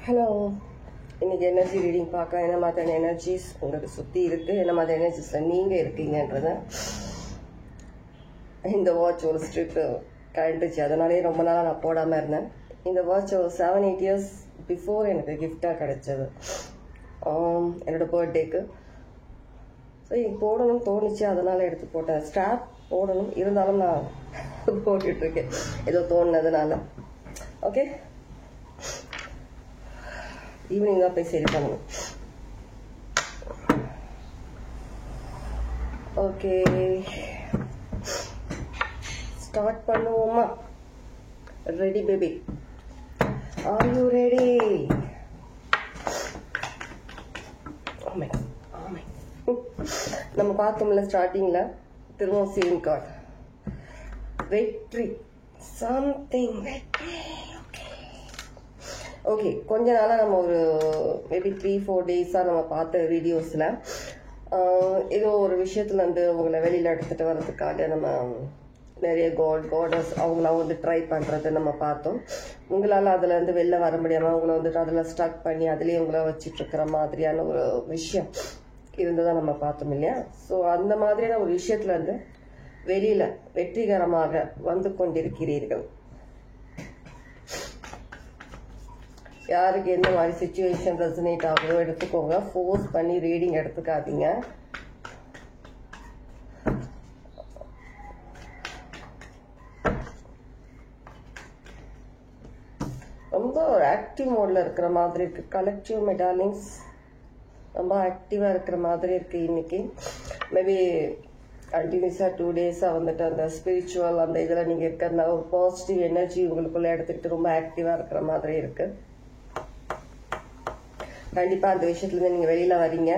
Hello, இன்னைக்கு energy reading பார்க்கலாம். என்ன மாதிரியான எனர்ஜிஸ் உங்களுக்கு சுற்றி இருக்குது, என்ன மாதிரி எனர்ஜிஸில் நீங்கள் இருக்கீங்கன்றத. இந்த வாட்ச் ஒரு ஸ்ட்ரிப்பு கழண்டுச்சு, அதனாலே ரொம்ப நாளாக நான் போடாமல் இருந்தேன். இந்த வாட்ச் ஒரு 7-8 இயர்ஸ் பிஃபோர் எனக்கு கிஃப்டாக கிடைச்சது என்னோட பர்த்டேக்கு. ஸோ எனக்கு போடணும்னு தோணுச்சு, அதனால் எடுத்து போட்டேன். ஸ்ட்ராப் போடணும், இருந்தாலும் நான் போட்டுட்ருக்கேன் ஏதோ தோணுனதுனால. ஓகே, ஈவினிங் தான் போய் சரி பண்ணணும். ஓகே, ஸ்டார்ட் பண்ணுவோமா? Ready baby? Are you ready? நம்ம பார்த்தோம்ல ஸ்டார்டிங்ல, திரும்பவும் சேம் கார்டு, வெற்றி. சம்திங் வெற்றி. ஓகே, கொஞ்ச நாளாக நம்ம ஒரு மேபி 3-4 டேஸாக நம்ம பார்த்த வீடியோஸில் ஏதோ ஒரு விஷயத்துல வந்து உங்களை வெளியில் எடுத்துகிட்டு வர்றதுக்காக நம்ம நிறைய காடஸ் அவங்களாம் வந்து ட்ரை பண்ணுறது நம்ம பார்த்தோம். உங்களால் அதில் வந்து வெளில வர முடியாமல் உங்களை வந்துட்டு அதில் ஸ்டக் பண்ணி அதுலேயே உங்களை வச்சிட்ருக்கிற மாதிரியான ஒரு விஷயம் இருந்ததை நம்ம பார்த்தோம் இல்லையா? ஸோ அந்த மாதிரியான ஒரு விஷயத்துல இருந்து வெளியில் வெற்றிகரமாக வந்து கொண்டிருக்கிறீர்கள். யாருக்கு எந்த மாதிரி சிச்சுவேஷன் ரெசனேட் ஆகுதோ எடுத்துக்கோங்க, ஃபோர்ஸ் பண்ணி ரீடிங் எடுத்துக்காதீங்க. ரொம்ப ஒரு ஆக்டிவ் மோட்ல இருக்கிற மாதிரி இருக்கு. கலெக்டிவ் மெடாலிங்ஸ் ரொம்ப ஆக்டிவா இருக்கிற மாதிரி இருக்கு இன்னைக்கு. மேபி கண்டினியூஸா 2 டேஸா வந்துட்டு அந்த ஸ்பிரிச்சுவல் அந்த இதுல நீங்க இருக்கிற ஒரு பாசிட்டிவ் எனர்ஜி உங்களுக்குள்ள எடுத்துக்கிட்டு ரொம்ப ஆக்டிவா இருக்கிற மாதிரி இருக்கு. கண்டிப்பா அந்த விஷயத்துல இருந்து நீங்க வெளியில வரீங்க.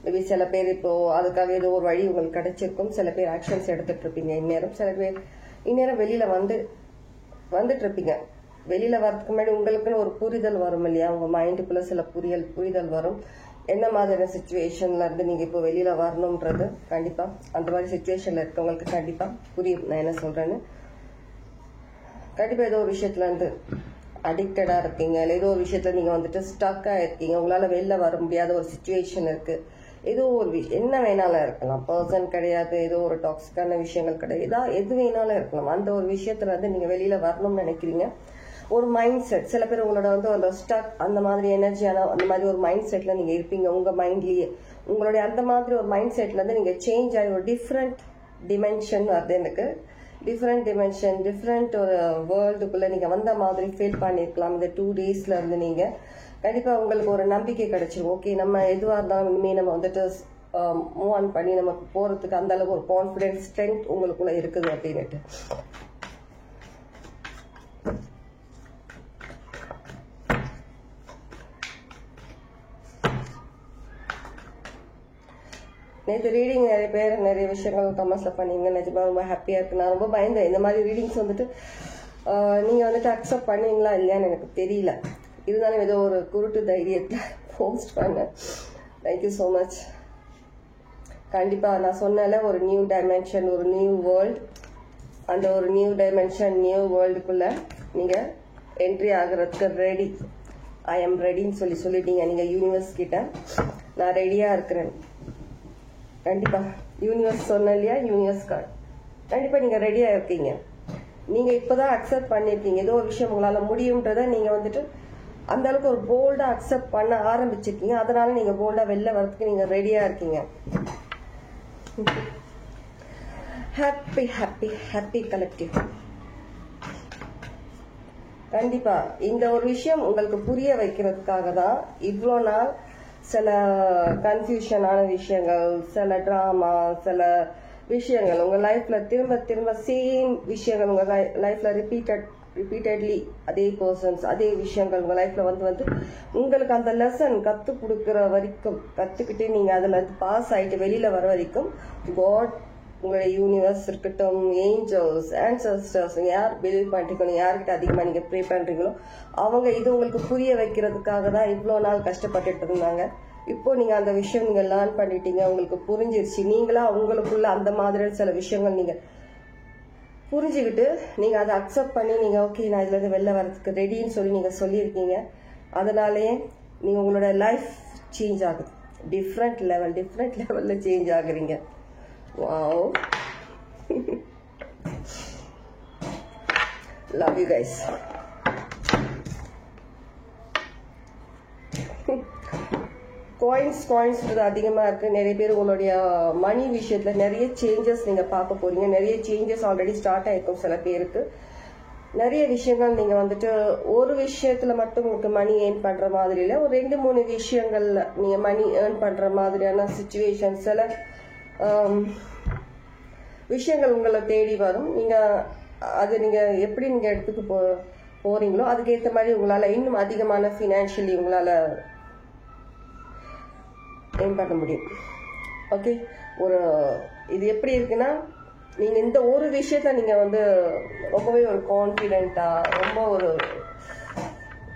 மேபி சில பேர் இப்போ அதுக்காக ஏதோ ஒரு வழி உங்களுக்கு கிடைச்சிருக்கும். சில பேர் ஆக்ஷன்ஸ் எடுத்துட்டு இருப்பீங்க இந்நேரம். சில பேர் இந்நேரம் வெளியில வந்துட்டு இருப்பீங்க. வெளியில வரதுக்கு முன்னாடி உங்களுக்குன்னு ஒரு புரிதல் வரும் இல்லையா? உங்க மைண்டுக்குள்ள சில புரிதல் வரும். என்ன மாதிரியான சிச்சுவேஷன்ல இருந்து நீங்க இப்போ வெளியில வரணும்ன்றது கண்டிப்பா அந்த மாதிரி சிச்சுவேஷன்ல இருக்கவங்களுக்கு கண்டிப்பா புரியும் நான் என்ன சொல்றேன்னு. கண்டிப்பா ஏதோ ஒரு விஷயத்துல இருந்து அடிக்டடா இருக்கீங்க, இல்லை ஏதோ ஒரு விஷயத்துல நீங்க வந்துட்டு ஸ்டக்கா இருக்கீங்க, உங்களால வெளில வர முடியாத ஒரு சிச்சுவேஷன் இருக்கு. ஏதோ ஒரு என்ன வேணாலும் இருக்கலாம், பர்சன் கிடையாது, ஏதோ ஒரு டாக்ஸிக்கான விஷயங்கள் கிடையாது, எது வேணாலும் இருக்கலாம். அந்த ஒரு விஷயத்துல இருந்து நீங்க வெளியில வரணும்னு நினைக்கிறீங்க. ஒரு மைண்ட் செட், சில பேர் உங்களோட வந்து அந்த ஸ்டக் அந்த மாதிரி எனர்ஜியான அந்த மாதிரி ஒரு மைண்ட் செட்ல நீங்க இருப்பீங்க. உங்க மைண்ட்லயே உங்களுடைய அந்த மாதிரி ஒரு மைண்ட் செட்ல இருந்து நீங்க சேஞ்ச் ஆகி ஒரு டிஃப்ரெண்ட் டிமென்ஷன் வருது. எனக்கு டிஃப்ரெண்ட் டிமென்ஷன், டிஃப்ரெண்ட் ஒரு வேர்ல்டுக்குள்ள நீங்க வந்த மாதிரி ஃபீல் பண்ணிருக்கலாம். இந்த 2 டேஸ்ல இருந்து நீங்க கண்டிப்பா உங்களுக்கு ஒரு நம்பிக்கை கிடைச்சிரும். ஓகே, நம்ம எதுவா இருந்தாலும் இனிமே நம்ம வந்துட்டு மூவ் ஆன் பண்ணி நமக்கு போறதுக்கு அந்த அளவுக்கு ஒரு கான்பிடன்ஸ் ஸ்ட்ரென்த் உங்களுக்குள்ள இருக்குது அப்படின்னுட்டு. நேற்று ரீடிங் நிறைய பேர் நிறைய விஷயங்கள் கமெண்ட்ஸ்ல பண்ணீங்க. நிஜமா ரொம்ப ஹாப்பியா இருக்கு. நான் ரொம்ப பயந்தேன் இந்த மாதிரி ரீடிங்ஸ் வந்துட்டு நீங்க வந்துட்டு அக்செப்ட் பண்ணீங்களா இல்லையான்னு எனக்கு தெரியல. இருந்தாலும் ஏதோ ஒரு குருட்டு தைரியத்தை போஸ்ட் பண்ணேன். Thank you so much. கண்டிப்பா நான் சொன்னால ஒரு நியூ டைமென்ஷன், ஒரு நியூ வேர்ல்ட், அந்த ஒரு நியூ டைமென்ஷன் நியூ வேர்ல்டுக்குள்ள நீங்க என்ட்ரி ஆகுறதுக்கு ரெடி. ஐ எம் ரெடின்னு சொல்லிட்டீங்க நீங்க யூனிவர்ஸ் கிட்ட. நான் ரெடியா இருக்கிறேன். கண்டிப்பா யூனிவர்ஸ் சொன்ன இல்லையா, யூனிவர்ஸ் கார்டு. கண்டிப்பா நீங்க ரெடியா இருக்கீங்க. நீங்க இப்பதான் அக்செப்ட் பண்ணிருக்கீங்க ஏதோ ஒரு விஷயம் உங்களால முடியும்ன்றத நீங்க வந்துட்டு அந்த அளவுக்கு ஒரு போல்டா அக்செப்ட் பண்ண ஆரம்பிச்சிருக்கீங்க. அதனால நீங்க போல்டா வெளில வரதுக்கு நீங்க ரெடியா இருக்கீங்க. Happy happy happy collective. கண்டிப்பா இந்த ஒரு விஷயம் உங்களுக்கு புரிய வைக்கிறதுக்காக தான் இவ்வளோ நாள் சில கன்ஃபியூஷனான விஷயங்கள், சில டிராமா, சில விஷயங்கள் உங்க லைஃப்ல திரும்ப திரும்ப சேம் விஷயங்கள் உங்க லைஃப்ல ரிப்பீட்டட்லி அதே பர்சன்ஸ் அதே விஷயங்கள் உங்க லைஃப்ல வந்து உங்களுக்கு அந்த லெசன் கத்து கொடுக்கற வரைக்கும், கத்துக்கிட்டு நீங்க அதுல பாஸ் ஆயிட்டு வெளியில வர வரைக்கும் காட், உங்களுடைய யூனிவர்ஸ் இருக்கட்டும், ஏஞ்சல்ஸ், ஆன்சஸ்டர்ஸ், யார் பிலீவ் பண்ணிக்கணும், யார்கிட்ட அதிகமா நீங்க ப்ரே பண்றீங்களோ அவங்க இது உங்களுக்கு புரிய வைக்கிறதுக்காக தான் இவ்வளோ நாள் கஷ்டப்பட்டுட்டு இருந்தாங்க. இப்போ நீங்க அந்த விஷயம் நீங்க லேர்ன் பண்ணிட்டீங்க, உங்களுக்கு புரிஞ்சிருச்சு. நீங்களா உங்களுக்குள்ள அந்த மாதிரி சில விஷயங்கள் நீங்க புரிஞ்சுக்கிட்டு நீங்க அதை அக்செப்ட் பண்ணி நீங்க ஓகே நான் இதுல இருந்து வெளில வரதுக்கு ரெடின்னு சொல்லி நீங்க சொல்லியிருக்கீங்க. அதனாலேயே நீங்கள் உங்களோட லைஃப் சேஞ்ச் ஆகுது. டிஃப்ரெண்ட் லெவலில் சேஞ்ச் ஆகுறீங்க. Wow, love you guys. காயின்ஸ்ன்றது அதிகமாக இருக்குது. நிறைய பேர் உங்களுடைய மணி விஷயத்தில் நிறைய சேஞ்சஸ் நீங்கள் பார்க்க போகிறீங்க. நிறைய சேஞ்சஸ் ஆல்ரெடி ஸ்டார்ட் ஆகிருக்கும். சில பேருக்கு நிறைய விஷயங்கள் நீங்கள் வந்துட்டு ஒரு விஷயத்தில் மட்டும் உங்களுக்கு மணி ஏர்ன் பண்ணுற மாதிரி இல்லை, ஒரு 2-3 விஷயங்கள்ல நீங்கள் மணி ஏர்ன் பண்ணுற மாதிரியான சுச்சுவேஷன், சில விஷயங்கள் உங்களை தேடி வரும். நீங்கள் அது நீங்கள் எப்படி நீங்கள் எடுத்துட்டு போகிறீங்களோ அதுக்கேற்ற மாதிரி உங்களால் இன்னும் அதிகமான ஃபினான்ஷியலி உங்களால் ஏர்ன் பண்ண முடியும். ஓகே, இது எப்படி இருக்குன்னா, நீங்கள் இந்த ஒரு விஷயத்த நீங்கள் வந்து ரொம்பவே ஒரு கான்ஃபிடென்ட்டாக, ரொம்ப ஒரு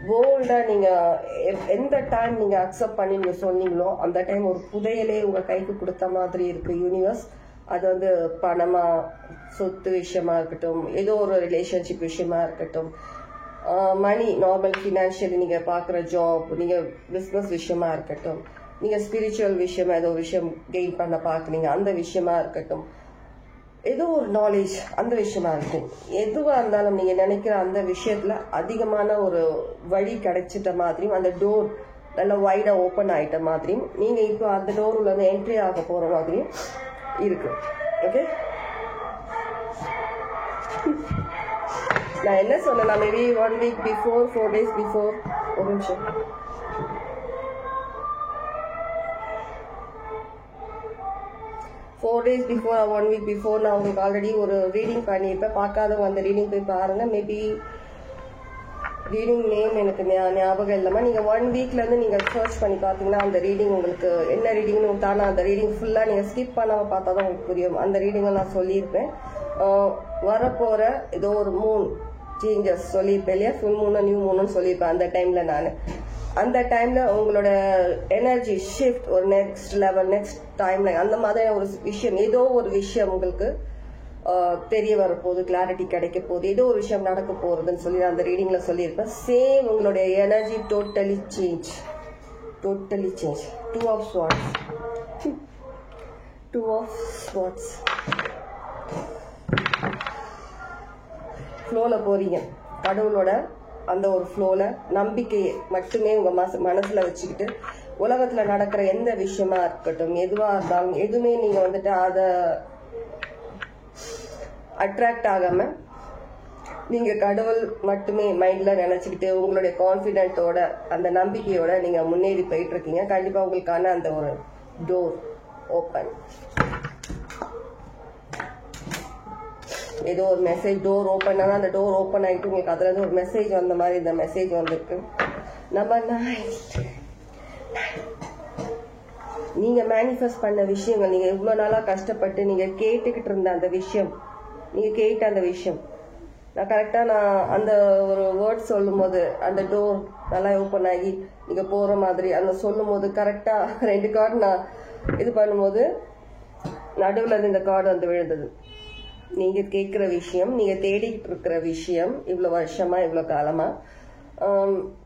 போல்டாக நீங்கள் எந்த டைம் நீங்கள் அக்செப்ட் பண்ணி நீங்கள் சொன்னீங்களோ அந்த டைம் ஒரு புதையலே உங்கள் கைக்கு கொடுத்த மாதிரி இருக்குது யூனிவர்ஸ். அது வந்து பணமாக, சொத்து விஷயமா இருக்கட்டும், ஏதோ ஒரு ரிலேஷன்ஷிப் விஷயமா இருக்கட்டும், மணி நார்மல் ஃபினான்ஷியலி நீங்கள் பார்க்குற ஜாப், நீங்கள் பிஸ்னஸ் விஷயமா இருக்கட்டும், நீங்கள் ஸ்பிரிச்சுவல் விஷயமா ஏதோ விஷயம் கெயின் பண்ண பார்க்குறீங்க அந்த விஷயமா இருக்கட்டும், ஏதோ ஒரு நாலேஜ் அந்த விஷயமா இருக்கும். எதுவாக இருந்தாலும் நீங்கள் நினைக்கிற அந்த விஷயத்தில் அதிகமான ஒரு வழி கிடைச்சிட்ட மாதிரியும், அந்த டோர் நல்லா வைடாக ஓப்பன் ஆகிட்ட மாதிரியும், நீங்கள் இப்போ அந்த டோர் உள்ள என்ட்ரி ஆக போகிற மாதிரியும் இருக்கு. ஓகே, நான் என்ன சொன்னேன், maybe 1 week before, 4 days before, ஒரு நிமிஷம், 4 days பிஃபோர், 1 week பிஃபோர் நான் உங்களுக்கு ஆல்ரெடி ஒரு ரீடிங் பண்ணியிருப்பேன். பார்க்காதவங்க அந்த ரீடிங் போய் பாருங்க. மேபி ரீடிங் நேம் எனக்கு ஞாபகம் இல்லாமல் நீங்கள் 1 weekலேருந்து நீங்கள் சர்ச் பண்ணி பார்த்தீங்கன்னா அந்த ரீடிங் உங்களுக்கு என்ன ரீடிங்னு தானே அந்த ரீடிங் ஃபுல்லாக நீங்கள் ஸ்கிப் பண்ணாமல் பார்த்தா தான் உங்களுக்கு புரியும். அந்த ரீடிங்கை நான் சொல்லியிருப்பேன். வரப்போகிற ஏதோ ஒரு மூன் சேஞ்சஸ் சொல்லியிருப்பேன் இல்லையா, ஃபுல் மூணு நியூ மூணுன்னு சொல்லியிருப்பேன். அந்த டைமில் உங்களோட எனர்ஜி ஷிஃப்ட் ஒரு நெக்ஸ்ட் லெவல், நெக்ஸ்ட் டைம்ல அந்த மாதிரி ஒரு விஷயம், ஏதோ ஒரு விஷயம் உங்களுக்கு தெரிய வரப்போகுது, கிளாரிட்டி கிடைக்க போகுது, ஏதோ ஒரு விஷயம் நடக்க போகுதுன்னு சொல்லி அந்த ரீடிங்ல சொல்லியிருப்பேன். சேம் உங்களுடைய energy totally change. 2 of swords. 2 of swords. ஃப்ளோல போறீங்க. கடவுளோட அந்த ஒரு ஃப்ளோல நம்பிக்கையை மட்டுமே உங்க மனசுல வச்சுக்கிட்டு உலகத்துல நடக்கிற எந்த விஷயமா இருக்கட்டும், எதுவா இருந்தாலும் எதுவுமே நீங்க வந்துட்டு அதை அட்ராக்ட் ஆகாம நீங்க கடவுள் மட்டுமே மைண்ட்ல நினைச்சுக்கிட்டு உங்களுடைய கான்பிடென்ட்டோட அந்த நம்பிக்கையோட நீங்க முன்னேறி போயிட்டு இருக்கீங்க. கண்டிப்பா உங்களுக்கான அந்த ஒரு டோர் ஓப்பன். ஏதோ ஒரு மெசேஜ் டோர் ஓப்பன் ஆனா அந்த டோர் ஓப்பன் ஆகிட்டு உங்களுக்கு அதுல இருந்து ஒரு மெசேஜ் வந்த மாதிரி இந்த மெசேஜ் வந்திருக்கு. நம்பர் 9. நீங்க மேனிஃபெஸ்ட் பண்ண விஷயங்கள், நீங்க இவ்வளவு நாளா கஷ்டப்பட்டு நீங்க கேட்டுக்கிட்டு இருந்த அந்த விஷயம், நீங்க கேட்ட அந்த விஷயம், நான் கரெக்டா நான் அந்த ஒரு வேர்ட் சொல்லும் போது அந்த டோர் நல்லா ஓப்பன் ஆகி நீங்க போற மாதிரி அந்த சொல்லும் போது கரெக்டா 2 கார்டு நான் இது பண்ணும்போது நடுவுல இருந்து இந்த கார்டு வந்து விழுந்தது. நீங்க கேட்கிற விஷயம், நீங்க தேடிக்கிட்டு இருக்கிற விஷயம், இவ்வளவு வருஷமா இவ்வளவு காலமா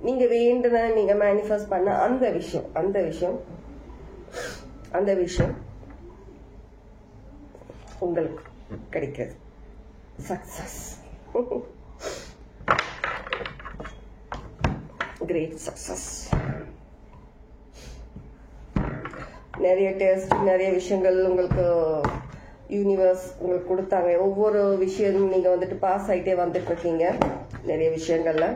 நீங்க வேண்டுன நீங்க மேனிஃபெஸ்ட் பண்ண அந்த விஷயம் உங்களுக்கு கிடைக்கிறது. Success, great success. நிறைய டெஸ்ட், நிறைய விஷயங்கள் உங்களுக்கு யூனிவர்ஸ் உங்களுக்கு கொடுத்தாங்க. ஒவ்வொரு விஷயமும் நீங்க வந்துட்டு பாஸ் ஆகிட்டே வந்துட்டு இருக்கீங்க நிறைய விஷயங்கள்ல.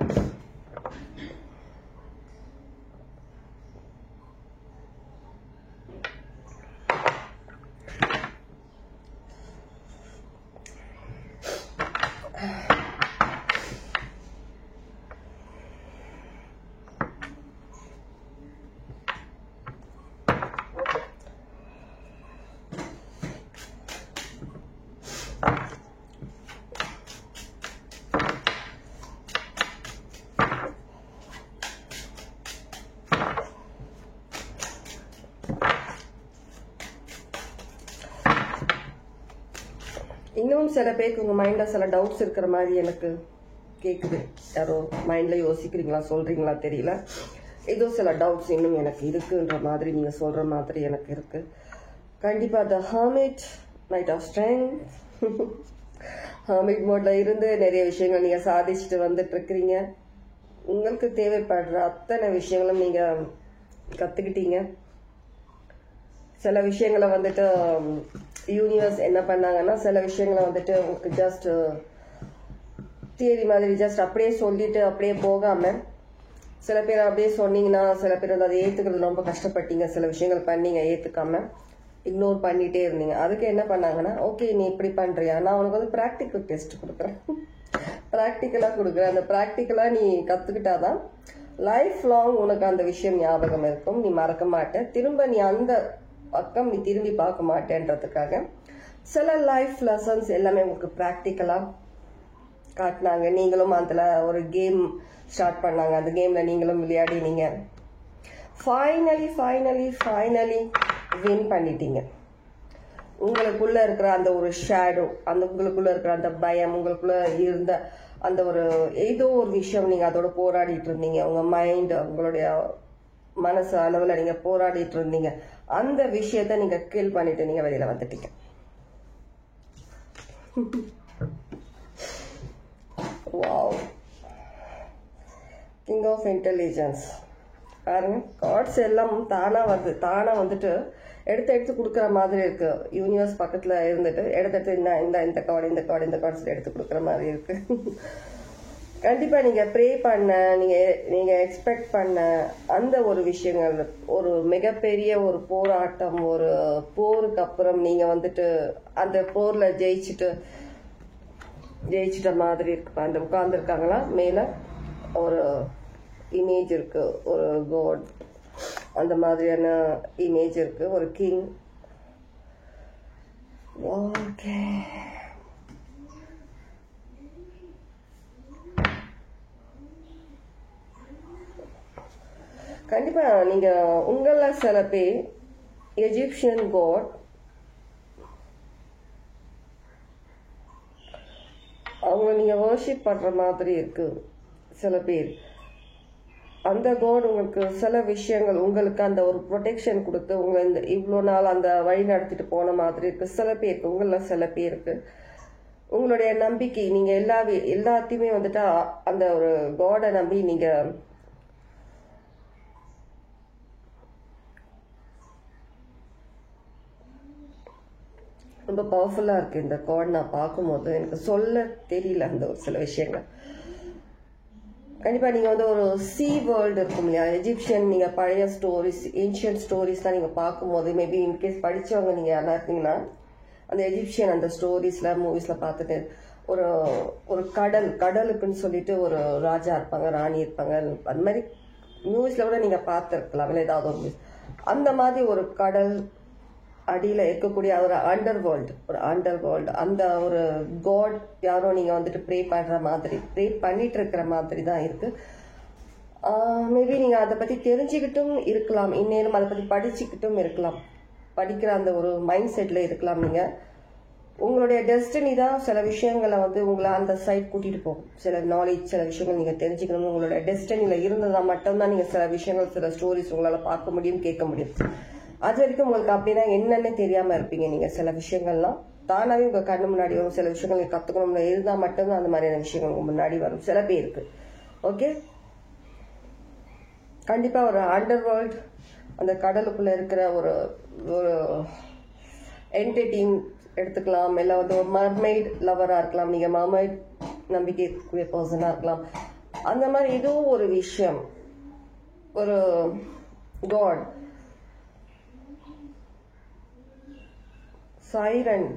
இன்னும் சில பேருக்கு உங்க மைண்ட்ல சில டவுட்ஸ் இருக்கிற மாதிரி எனக்கு கேட்குது. யாரோ மைண்டில் யோசிக்கிறீங்களா, சொல்கிறீங்களா தெரியல. ஏதோ சில டவுட்ஸ் இன்னும் எனக்கு இருக்குன்ற மாதிரி நீங்கள் சொல்கிற மாதிரி எனக்கு இருக்குது. கண்டிப்பாக the hermit, night of strength, hermit மோடில் இருந்து நிறைய விஷயங்கள் நீங்கள் சாதிச்சுட்டு வந்துட்டுருக்கிறீங்க. உங்களுக்கு தேவைப்படுற அத்தனை விஷயங்களும் நீங்கள் கற்றுக்கிட்டீங்க. சில விஷயங்களை வந்துட்டு யூனிவர்ஸ் என்ன பண்ணாங்கன்னா, சில விஷயங்களை வந்துட்டு உங்களுக்கு ஜஸ்ட் தியரி மாதிரி ஜஸ்ட் அப்படியே சொல்லிட்டு அப்படியே போகாமல், சில பேர் அப்படியே சொன்னீங்கன்னா சில பேர் வந்து அதை ஏற்றுக்கிறது ரொம்ப கஷ்டப்பட்டீங்க. சில விஷயங்கள் பண்ணீங்க, ஏற்றுக்காம இக்னோர் பண்ணிகிட்டே இருந்தீங்க. அதுக்கு என்ன பண்ணாங்கன்னா, ஓகே நீ இப்படி பண்ணுறியா, நான் உனக்கு வந்து ப்ராக்டிக்கல் டெஸ்ட் கொடுக்குறேன், ப்ராக்டிக்கலாக கொடுக்குறேன். அந்த ப்ராக்டிக்கலாக நீ கற்றுக்கிட்டாதான் லைஃப் லாங் உனக்கு அந்த விஷயம் ஞாபகம் இருக்கும், நீ மறக்க மாட்டேன், திரும்ப நீ அந்த பக்கம் நீ திரும்பி பார்க்க மாட்டேன்றதுக்காக சில லைஃப் லெசன்ஸ் எல்லாமே உங்களுக்கு ப்ராக்டிக்கலாக காட்டினாங்க. நீங்களும் அதில் ஒரு கேம் ஸ்டார்ட் பண்ணாங்க. அந்த கேமில் நீங்களும் விளையாடினீங்க. ஃபைனலி வின் பண்ணிட்டீங்க. உங்களுக்குள்ள இருக்கிற அந்த ஒரு ஷேடோ, அந்த உங்களுக்குள்ள இருக்கிற அந்த பயம், உங்களுக்குள்ள இருந்த அந்த ஒரு ஏதோ ஒரு விஷயம் நீங்கள் அதோட போராடிட்டு இருந்தீங்க. உங்கள் மைண்ட், உங்களுடைய மனசு அளவில் நீங்கள் போராடிட்டு இருந்தீங்க. அந்த விஷயத்த நீங்கள் கில் பண்ணிட்டு நீங்கள் வெளியில் வந்துட்டீங்க. Wow, king of intelligence. பாருங்க, கார்ட்ஸ் எல்லாம் தானாக வந்துட்டு எடுத்து கொடுக்குற மாதிரி இருக்கு. யூனிவர்ஸ் பக்கத்தில் இருந்துட்டு எடுத்து இந்த கார்ட்ஸ் எடுத்து கொடுக்குற மாதிரி இருக்கு. கண்டிப்பாக நீங்கள் ப்ரே பண்ண, நீங்கள் எக்ஸ்பெக்ட் பண்ண அந்த ஒரு விஷயங்கள், ஒரு மிகப்பெரிய ஒரு போராட்டம், ஒரு போருக்கு அப்புறம் நீங்கள் வந்துட்டு அந்த போரில் ஜெயிச்சிட்ட மாதிரி இருக்கு. அந்த உட்கார்ந்துருக்காங்களா மேலே ஒரு இமேஜ் இருக்கு, ஒரு காட், அந்த மாதிரியான இமேஜ் இருக்கு, ஒரு கிங். ஓகே, கண்டிப்பா நீங்க உங்கள சில பேர் எஜிப்சியன் காட், அவங்க நீங்க வர்ஷிப் பண்ற மாதிரி இருக்கு. சில பேர் அந்த காட் உங்களுக்கு சில விஷயங்கள், உங்களுக்கு அந்த ஒரு ப்ரொடெக்ஷன் கொடுத்து உங்களை இந்த இவ்வளோ நாள் அந்த வழி நடத்திட்டு போன மாதிரி இருக்கு. சில பேருக்கு, உங்கள சில பேருக்கு உங்களுடைய நம்பிக்கை, நீங்க எல்லாத்தையுமே வந்துட்டு அந்த ஒரு காடை நம்பி நீங்க ரொம்ப பவர்ஃபுல்லாக இருக்குது இந்த கார்டு. நான் பார்க்கும்போது எனக்கு சொல்ல தெரியல அந்த ஒரு சில விஷயங்கள். கண்டிப்பாக நீங்கள் வந்து ஒரு சி வேர்ல்டு இருக்கும் இல்லையா, எஜிப்சியன், நீங்கள் பழைய ஸ்டோரிஸ், ஏன்ஷியன்ட் ஸ்டோரிஸ்லாம் நீங்கள் பார்க்கும்போது, மேபி இன்கேஸ் படித்தவங்க நீங்கள் யாரா இருக்கீங்கன்னா, அந்த எஜிப்சியன் அந்த ஸ்டோரிஸில் மூவிஸில் பார்த்துட்டு ஒரு கடலுக்குன்னு சொல்லிட்டு ஒரு ராஜா இருப்பாங்க, ராணி இருப்பாங்க. அந்த மாதிரி மூவிஸில் கூட நீங்கள் பார்த்துருக்கலாம் இல்லை, ஏதாவது ஒரு மூவிஸ். அந்த மாதிரி ஒரு கடல் அடியில் இருக்கக்கூடிய ஒரு அண்டர் வேர்ல்டு, அந்த ஒரு காட் யாரோ நீங்கள் வந்துட்டு ப்ரே பண்ணுற மாதிரி, ப்ரே பண்ணிட்டு இருக்கிற மாதிரி தான் இருக்கு. மேபி நீங்கள் அதை பற்றி தெரிஞ்சுக்கிட்டும் இருக்கலாம், இந்நேரம் அதை பற்றி படிச்சுக்கிட்டும் இருக்கலாம், படிக்கிற அந்த ஒரு மைண்ட் செட்டில் இருக்கலாம். நீங்கள் உங்களுடைய டெஸ்டினி தான் சில விஷயங்களை வந்து உங்களை அந்த சைட் கூட்டிகிட்டு போகும். சில நாலேஜ், சில விஷயங்கள் நீங்கள் தெரிஞ்சுக்கணும். உங்களுடைய டெஸ்டினியில் இருந்ததாக மட்டும்தான் நீங்கள் சில விஷயங்கள், சில ஸ்டோரிஸ் உங்களால் பார்க்க முடியும், கேட்க முடியும். அது வரைக்கும் உங்களுக்கு அப்படின்னா என்னன்னு தெரியாம இருப்பீங்க. நீங்க சில விஷயங்கள்லாம் தானாவே உங்க கண்ணு முன்னாடி வரும். சில விஷயங்கள் நீங்க கத்துக்கணும்னு இருந்தா மட்டும்தான் அந்த மாதிரியான விஷயங்கள் உங்க முன்னாடி வரும் சில பேருக்கு. ஓகே, கண்டிப்பா ஒரு அண்டர் வேர்ல்ட், அந்த கடலுக்குள்ள இருக்கிற ஒரு ஒரு என்டிட்டின்னு எடுத்துக்கலாம். இல்லை வந்து ஒரு மர்மெய்ட் லவரா இருக்கலாம், நீங்க மர்மெய்ட் நம்பிக்கைக்குரிய பர்சனா இருக்கலாம். அந்த மாதிரி ஏதோ ஒரு விஷயம், ஒரு காட், சைரன்,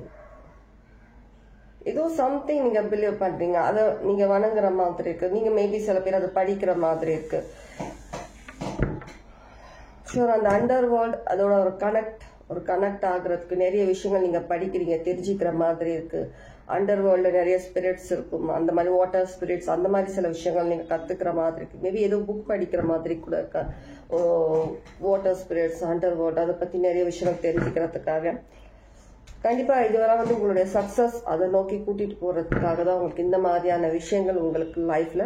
ஏதோ சம்திங் நீங்க பிலீவ் பண்றீங்க, அதை நீங்க வணங்குற மாதிரி இருக்கு. நீங்க மேபி சில பேர் அதை படிக்கிற மாதிரி இருக்கு. ஷூர், அந்த அண்டர் வேர்ல்ட் அதோட ஒரு கனெக்ட் ஆகுறதுக்கு நிறைய விஷயங்கள் நீங்க படிக்கிறீங்க, தெரிஞ்சுக்கிற மாதிரி இருக்கு. அண்டர் வேர்ல்டு நிறைய ஸ்பிரிட்ஸ் இருக்கும், அந்த மாதிரி வாட்டர் ஸ்பிரிட்ஸ், அந்த மாதிரி சில விஷயங்கள் நீங்க கத்துக்கிற மாதிரி இருக்கு. மேபி ஏதோ புக் படிக்கிற மாதிரி கூட இருக்கா, வாட்டர் ஸ்பிரிட்ஸ், அண்டர் வேர்ல்டு, அதை பத்தி நிறைய விஷயங்கள் தெரிஞ்சுக்கிறதுக்காக. கண்டிப்பாக இதுவரை வந்து உங்களுடைய சக்ஸஸ் அதை நோக்கி கூட்டிகிட்டு போகிறதுக்காக தான் உங்களுக்கு இந்த மாதிரியான விஷயங்கள் உங்களுக்கு லைஃப்பில்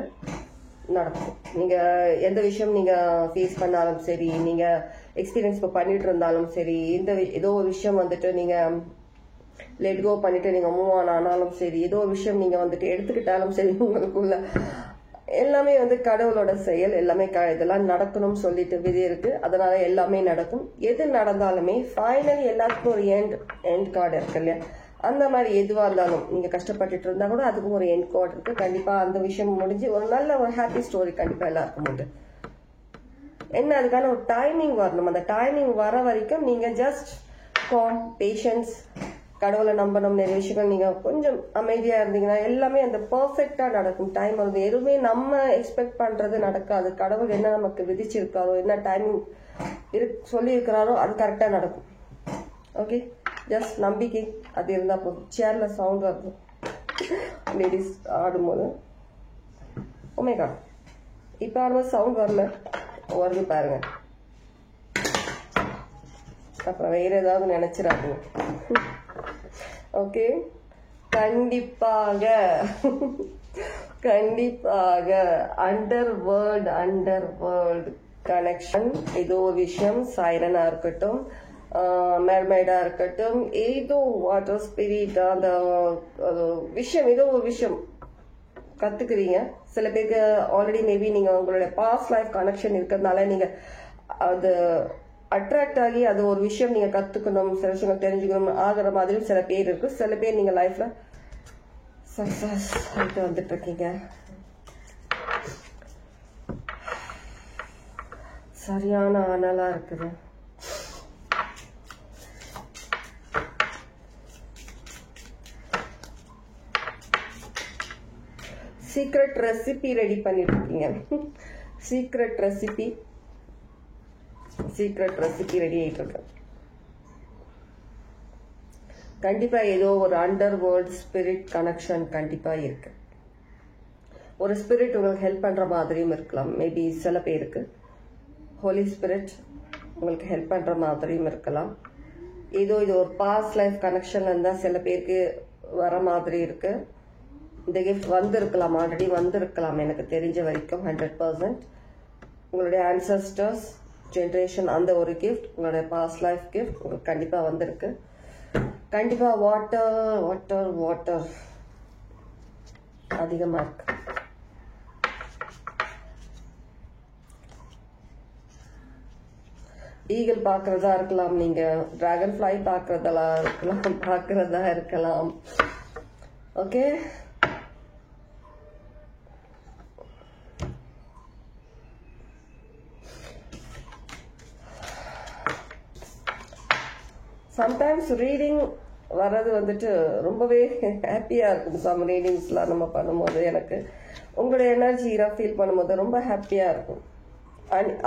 நடக்கும். நீங்கள் எந்த விஷயம் நீங்கள் ஃபேஸ் பண்ணாலும் சரி, நீங்கள் எக்ஸ்பீரியன்ஸ் இப்போ பண்ணிட்டு இருந்தாலும் சரி, ஏதோ ஒரு விஷயம் வந்துட்டு நீங்கள் லெட் கோ பண்ணிட்டு நீங்கள் மூவ் ஆன் ஆனாலும் சரி, ஏதோ ஒரு விஷயம் நீங்கள் வந்துட்டு எடுத்துக்கிட்டாலும் சரி, உங்களுக்குள்ள எல்லாமே வந்து கடவுளோட செயல். எல்லாமே இதெல்லாம் நடக்கணும்னு சொல்லிட்டு விதி இருக்கு. அதனால எல்லாமே நடக்கும். எது நடந்தாலுமே ஃபைனலி எல்லாத்துக்கும் ஒரு எண்ட் கார்டு இருக்கு இல்லையா? அந்த மாதிரி எதுவாக இருந்தாலும் நீங்கள் கஷ்டப்பட்டுட்டு இருந்தா கூட அதுக்கும் ஒரு எண்ட் கார்டு இருக்கு. கண்டிப்பாக அந்த விஷயம் முடிஞ்சு ஒரு நல்ல ஒரு ஹாப்பி ஸ்டோரி கண்டிப்பாக எல்லாருக்கும் உண்டு. என்ன அதுக்கான ஒரு டைமிங் வரணும். அந்த டைமிங் வர வரைக்கும் நீங்கள் ஜஸ்ட் பேஷன்ஸ், கடவுளை நம்பணும். நிறைய விஷயங்கள் நீங்கள் கொஞ்சம் அமைதியாக இருந்தீங்கன்னா எல்லாமே அந்த பர்ஃபெக்டாக நடக்கும். டைம் வந்து எதுவுமே நம்ம எக்ஸ்பெக்ட் பண்ணுறது நடக்காது. கடவுள் என்ன நமக்கு விதிச்சிருக்காரோ, என்ன டைமிங் சொல்லியிருக்கிறாரோ அது கரெக்டாக நடக்கும். ஓகே, ஜஸ்ட் நம்பிக்கை அது இருந்தால் போதும். சேரில் சவுண்ட் வருது லேடிஸ் ஆடும்போது. ஓமேகா இப்போ ஆடும்போது சவுண்ட் வரல, வருது பாருங்க. அப்புறம் வேற ஏதாவது நினைச்சிடாதீங்க. ஓகே, கண்டிப்பாக அண்டர் வேர்ல்ட் கனெக்ஷன் ஏதோ ஒரு விஷயம், சைரனா இருக்கட்டும், மெர்மைடா இருக்கட்டும், ஏதோ வாட்டர் ஸ்பிரிட், அந்த விஷயம் ஏதோ ஒரு விஷயம் கத்துக்கிறீங்க. சில பேருக்கு ஆல்ரெடி மேபி நீங்க உங்களுடைய பாஸ்ட் லைஃப் கனெக்ஷன் இருக்கிறதுனால நீங்க அது அட்ராக்ட் ஆகி அது ஒரு விஷயம் நீங்க கத்துக்கணும், சில விஷயங்கள் தெரிஞ்சுக்கணும் ஆகிற மாதிரி சில பேர் இருக்கு. சில பேர் நீங்க லைஃப்ல சக்சஸ் ஆகிட்டு வந்துட்டு இருக்கீங்க. சரியான அனலா இருக்குது. சீக்ரெட் ரெசிபி ரெடி பண்ணிட்டு இருக்கீங்க. சீக்ரெட் ரெசிபி ரெடி ஆயிட்டு இருக்கு. கண்டிப்பா ஏதோ ஒரு அண்டர் வேர்ல்ட் ஸ்பிரிட் கனெக்ஷன் கண்டிப்பா இருக்கு. ஒரு ஸ்பிரிட் உங்களுக்கு ஹெல்ப் பண்ற மாதிரியும் இருக்கலாம். மேபி சில பேருக்கு ஹோலி ஸ்பிரிட் உங்களுக்கு ஹெல்ப் பண்ற மாதிரியும் இருக்கலாம். ஏதோ இது ஒரு பாஸ்ட் லைஃப் கனெக்ஷன்ல இருந்தா சில பேருக்கு வர மாதிரி இருக்கு. இந்த கிஃப்ட் வந்திருக்கலாம், ஆல்ரெடி வந்திருக்கலாம். எனக்கு தெரிஞ்ச வரைக்கும் 100% உங்களுடைய ஆன்சஸ்டர்ஸ் ஜென்ரேஷன் அந்த ஒரு கிஃப்ட், உங்களுடைய பாஸ்ட் லைஃப் கிஃப்ட் உங்களுக்கு கண்டிப்பா வந்திருக்கு. கண்டிப்பா வாட்டர் அதிகமா இருக்கு. ஈகிள் பாக்குறதா இருக்கலாம், நீங்க டிராகன் ஃபிளை பாக்குறதா இருக்கலாம். ஓகே, சம்டைம்ஸ் ரீடிங் வர்றது வந்துட்டு ரொம்பவே ஹாப்பியா இருக்கும். சம் ரீடிங்ஸ்லாம் நம்ம பண்ணும்போது எனக்கு உங்களுடைய எனர்ஜி ஃபீல் பண்ணும்போது ரொம்ப ஹாப்பியா இருக்கும்.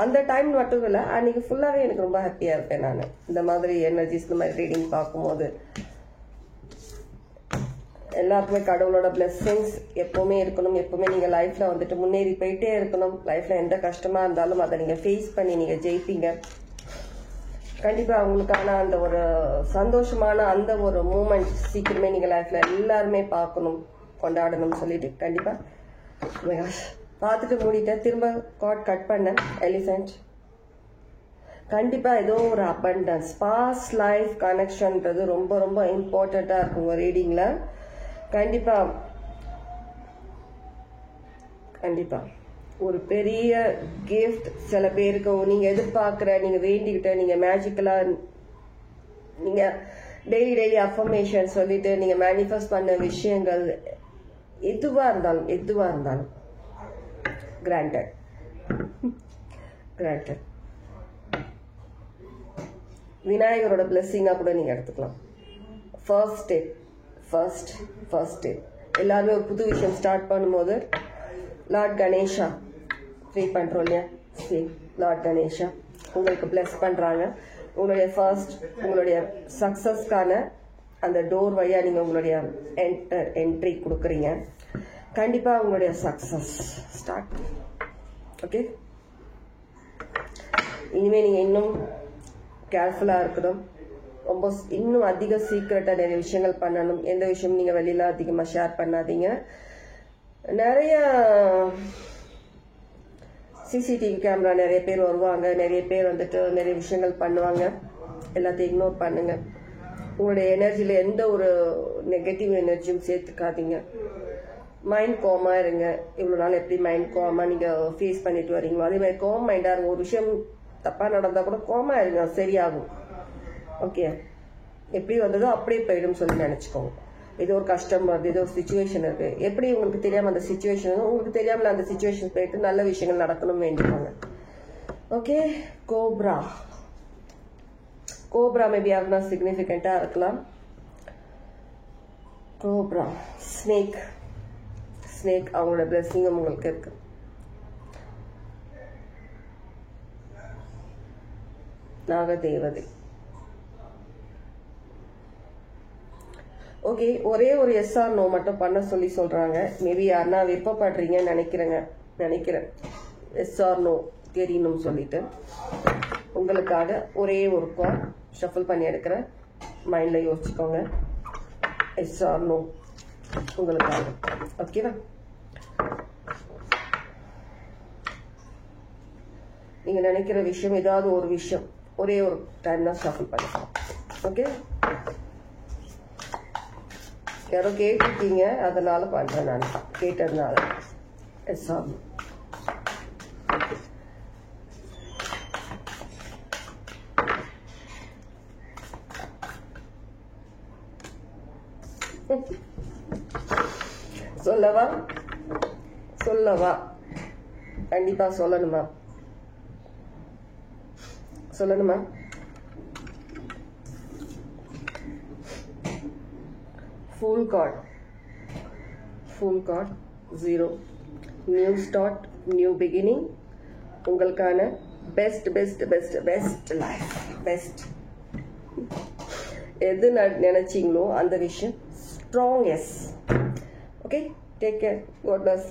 அந்த டைம் மட்டும் இல்லை, அன்னைக்கு ஃபுல்லாவே எனக்கு ரொம்ப ஹாப்பியா இருப்பேன் நான். இந்த மாதிரி எனர்ஜிஸ் இந்த மாதிரி ரீடிங் பார்க்கும்போது எல்லாருக்குமே கடவுளோட பிளெஸிங்ஸ் எப்பவுமே இருக்கணும். எப்பவுமே நீங்க லைஃப்ல வந்துட்டு முன்னேறி போயிட்டே இருக்கணும். லைஃப்ல எந்த கஷ்டமா இருந்தாலும் அதை நீங்க ஃபேஸ் பண்ணி நீங்க ஜெயிப்பீங்க. கண்டிப்பா அவங்களுக்கான அந்த ஒரு சந்தோஷமான அந்த ஒரு மூமெண்ட் சீக்கிரமே நீங்க லைஃப்ல எல்லாருமே பார்க்கணும், கொண்டாடணும்னு சொல்லிட்டு கண்டிப்பா பார்த்துட்டு மூடிட்டேன். திரும்ப கார்ட் கட் பண்ணேன். எலிஃபென்ட் கண்டிப்பா ஏதோ ஒரு அபண்டன்ஸ் பாஸ்ட் லைஃப் கனெக்ஷன்ன்றது ரொம்ப ரொம்ப இம்பார்ட்டண்டா இருக்கும் உங்க ரீடிங்ல. கண்டிப்பா ஒரு பெரிய கிஃப்ட் சில பேருக்கு நீங்க எதிர்பார்க்கிற, நீங்க வேண்டிக்கிட்ட, நீங்க மேஜிக்கலா நீங்க டெய்லி அஃபர்மேஷன் சொல்லிட்டு நீங்க மேனிஃபெஸ்ட் பண்ண விஷயங்கள் எதுவா இருந்தாலும் கிராண்டட். விநாயகரோட பிளெஸிங்கா கூட நீங்க எடுத்துக்கலாம். ஃபர்ஸ்ட் ஸ்டெப் எல்லாருமே ஒரு புது விஷயம் ஸ்டார்ட் பண்ணும்போது லார்ட் கணேஷா ப்ரே பண்றோம் இல்லையா? லார்ட் கணேஷா உங்களுக்கு பிளஸ் பண்றாங்க. உங்களுடைய சக்சஸ்க்கான அந்த டோர் வழியா நீங்க உங்களுடைய என்ட்ரி கொடுக்குறீங்க. கண்டிப்பா உங்களுடைய சக்சஸ் ஸ்டார்ட். ஓகே, இனிமே நீங்க இன்னும் கேர்ஃபுல்லா இருக்கணும். ரொம்ப இன்னும் அதிக சீக்கிரட்டாக நிறைய விஷயங்கள் பண்ணணும். எந்த விஷயம் நீங்கள் வெளியில் அதிகமாக ஷேர் பண்ணாதீங்க. நிறைய சிசிடிவி கேமரா நிறைய பேர் வருவாங்க, நிறைய பேர் வந்துட்டு நிறைய விஷயங்கள் பண்ணுவாங்க. எல்லாத்தையும் இக்னோர் பண்ணுங்க. உங்களுடைய எனர்ஜியில் எந்த ஒரு நெகட்டிவ் எனர்ஜியும் சேர்த்துக்காதீங்க. மைண்ட் கோமா இருங்க. இவ்வளோ நாள் எப்படி மைண்ட் கோமா நீங்கள் ஃபேஸ் பண்ணிட்டு வரீங்களோ அதே மாதிரி கோம் மைண்டாக இருங்க. ஒரு விஷயம் தப்பாக நடந்தால் கூட கோமா இருங்க, சரியாகும். ஓகே, எப்படி வந்ததோ அப்படியே போயிடும் சொல்லி நினச்சிக்கோங்க. ஏதோ ஒரு கஷ்டம் வருது, ஏதோ ஒரு சுச்சுவேஷன் இருக்கு, எப்படி உங்களுக்கு தெரியாமல் அந்த சுச்சுவேஷன் உங்களுக்கு தெரியாமல் அந்த சுச்சுவேஷன் போயிட்டு நல்ல விஷயங்கள் நடக்கணும் வேண்டிப்பாங்க. Okay, cobra. கோப்ரா மேபி யாருன்னா சிக்னிஃபிகண்டாக இருக்கலாம். Cobra, snake. ஸ்னேக் அவங்களோட பிளெஸிங்கும் உங்களுக்கு இருக்கு. நாகதேவதை. ஓகே, ஒரே ஒரு எஸ் ஆர் நோ மட்டும் பண்ண சொல்லி சொல்றாங்க. மேபி யாருன்னா விருப்பப்படுறீங்கன்னு நினைக்கிறேன். எஸ் ஆர் நோ தெரியணும் சொல்லிட்டு உங்களுக்காக ஒரே ஒரு கால் ஷஃபிள் பண்ணி எடுக்கிறேன். மைண்ட்ல யோசிச்சுக்கோங்க. எஸ் ஆர் நோ உங்களுக்காக. ஓகேவா? நீங்க நினைக்கிற விஷயம் ஏதாவது ஒரு விஷயம் ஒரே ஒரு டைம் தான் ஷஃபிள் பண்ணிக்கலாம். ஓகே, யாரோ கேட்டிருக்கீங்க, அதனால பண்றேன். நான் கேட்டதுனால எஸ் ஆர் நோ. சொல்லவா? கண்டிப்பா சொல்லணுமா? Full card 0. New start, new beginning. உங்களுக்கான பெஸ்ட் லைஃப். பெஸ்ட் எது நினைச்சீங்களோ அந்த விஷயம் strong yes. Okay, take care. God bless.